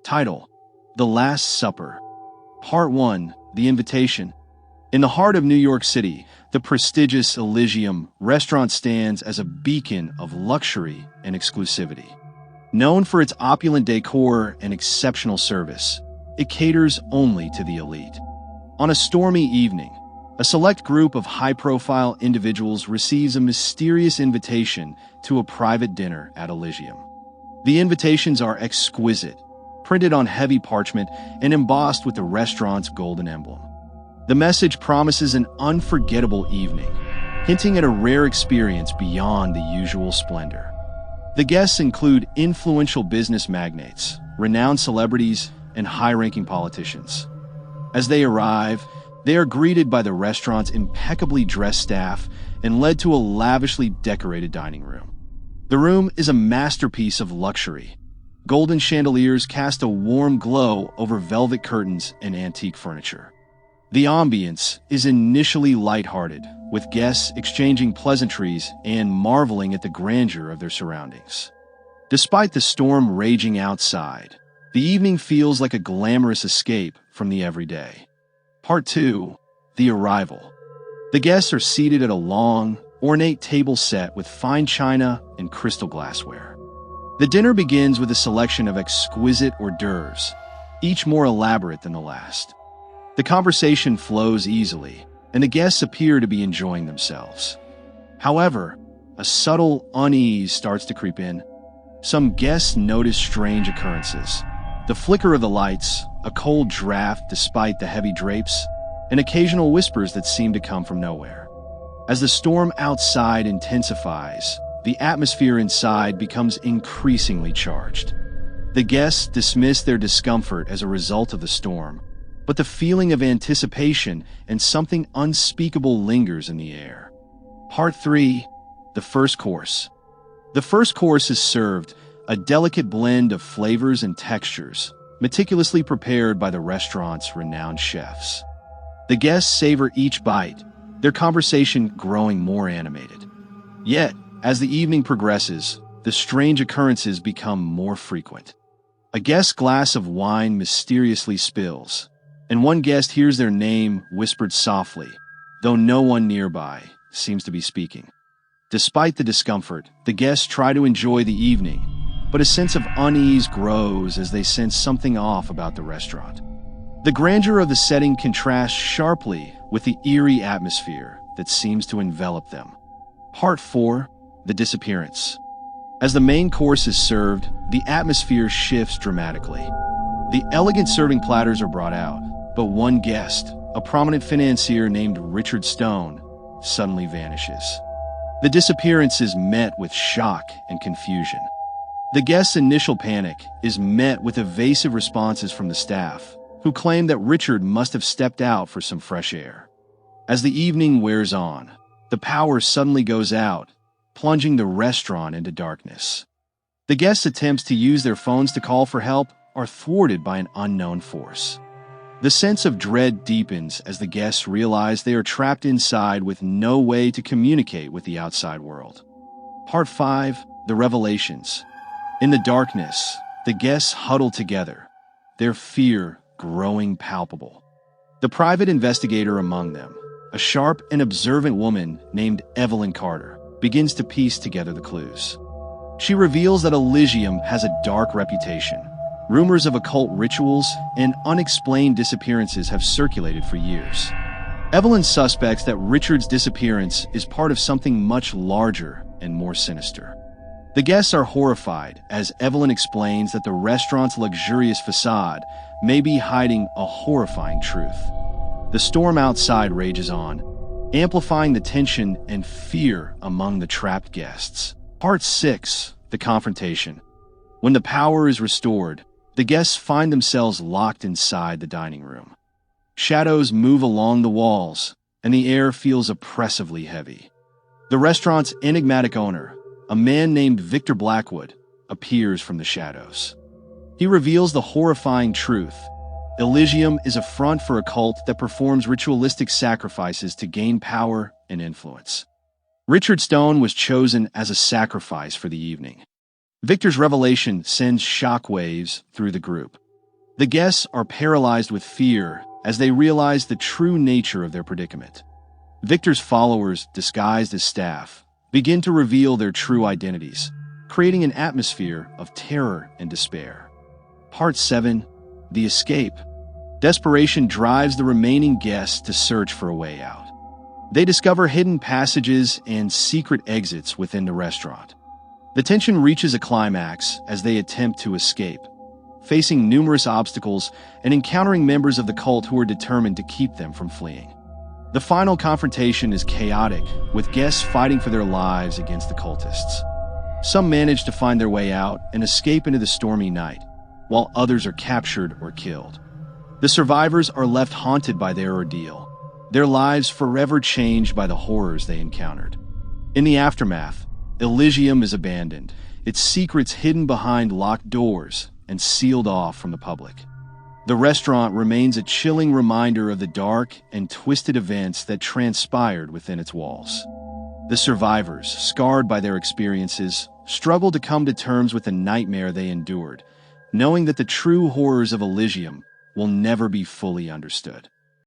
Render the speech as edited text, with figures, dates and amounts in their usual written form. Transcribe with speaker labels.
Speaker 1: Title: The Last Supper. Part 1: The Invitation. In the heart of New York City, the prestigious Elysium restaurant stands as a beacon of luxury and exclusivity. Known for its opulent decor and exceptional service, it caters only to the elite. On a stormy evening, a select group of high-profile individuals receives a mysterious invitation to a private dinner at Elysium. The invitations are exquisite, printed on heavy parchment and embossed with the restaurant's golden emblem. The message promises an unforgettable evening, hinting at a rare experience beyond the usual splendor. The guests include influential business magnates, renowned celebrities, and high-ranking politicians. As they arrive, they are greeted by the restaurant's impeccably dressed staff and led to a lavishly decorated dining room. The room is a masterpiece of luxury. Golden chandeliers cast a warm glow over velvet curtains and antique furniture. The ambience is initially lighthearted, with guests exchanging pleasantries and marveling at the grandeur of their surroundings. Despite the storm raging outside, the evening feels like a glamorous escape from the everyday. Part 2: The Arrival. The guests are seated at a long, ornate table set with fine china and crystal glassware. The dinner begins with a selection of exquisite hors d'oeuvres, each more elaborate than the last. The conversation flows easily, and the guests appear to be enjoying themselves. However, a subtle unease starts to creep in. Some guests notice strange occurrences: the flicker of the lights, a cold draft despite the heavy drapes, and occasional whispers that seem to come from nowhere. As the storm outside intensifies, the atmosphere inside becomes increasingly charged. The guests dismiss their discomfort as a result of the storm, but the feeling of anticipation and something unspeakable lingers in the air. Part 3: The First Course. The first course is served, a delicate blend of flavors and textures, meticulously prepared by the restaurant's renowned chefs. The guests savor each bite, their conversation growing more animated. Yet, as the evening progresses, the strange occurrences become more frequent. A guest's glass of wine mysteriously spills, and one guest hears their name whispered softly, though no one nearby seems to be speaking. Despite the discomfort, the guests try to enjoy the evening, but a sense of unease grows as they sense something off about the restaurant. The grandeur of the setting contrasts sharply with the eerie atmosphere that seems to envelop them. Part 4: The Disappearance. As the main course is served, the atmosphere shifts dramatically. The elegant serving platters are brought out, but one guest, a prominent financier named Richard Stone, suddenly vanishes. The disappearance is met with shock and confusion. The guest's initial panic is met with evasive responses from the staff, who claim that Richard must have stepped out for some fresh air. As the evening wears on, the power suddenly goes out, plunging the restaurant into darkness. The guests' attempts to use their phones to call for help are thwarted by an unknown force. The sense of dread deepens as the guests realize they are trapped inside with no way to communicate with the outside world. Part 5: The Revelations. In the darkness, the guests huddle together, their fear growing palpable. The private investigator among them, a sharp and observant woman named Evelyn Carter, begins to piece together the clues. She reveals that Elysium has a dark reputation. Rumors of occult rituals and unexplained disappearances have circulated for years. Evelyn suspects that Richard's disappearance is part of something much larger and more sinister. The guests are horrified as Evelyn explains that the restaurant's luxurious facade may be hiding a horrifying truth. The storm outside rages on, amplifying the tension and fear among the trapped guests. Part 6: The Confrontation. When the power is restored, the guests find themselves locked inside the dining room. Shadows move along the walls, and the air feels oppressively heavy. The restaurant's enigmatic owner, a man named Victor Blackwood, appears from the shadows. He reveals the horrifying truth: Elysium is a front for a cult that performs ritualistic sacrifices to gain power and influence. Richard Stone was chosen as a sacrifice for the evening. Victor's revelation sends shockwaves through the group. The guests are paralyzed with fear as they realize the true nature of their predicament. Victor's followers, disguised as staff, begin to reveal their true identities, creating an atmosphere of terror and despair. Part 7. The Escape. Desperation drives the remaining guests to search for a way out. They discover hidden passages and secret exits within the restaurant. The tension reaches a climax as they attempt to escape, facing numerous obstacles and encountering members of the cult who are determined to keep them from fleeing. The final confrontation is chaotic, with guests fighting for their lives against the cultists. Some manage to find their way out and escape into the stormy night, while others are captured or killed. The survivors are left haunted by their ordeal, their lives forever changed by the horrors they encountered. In the aftermath, Elysium is abandoned, its secrets hidden behind locked doors and sealed off from the public. The restaurant remains a chilling reminder of the dark and twisted events that transpired within its walls. The survivors, scarred by their experiences, struggle to come to terms with the nightmare they endured, knowing that the true horrors of Elysium will never be fully understood.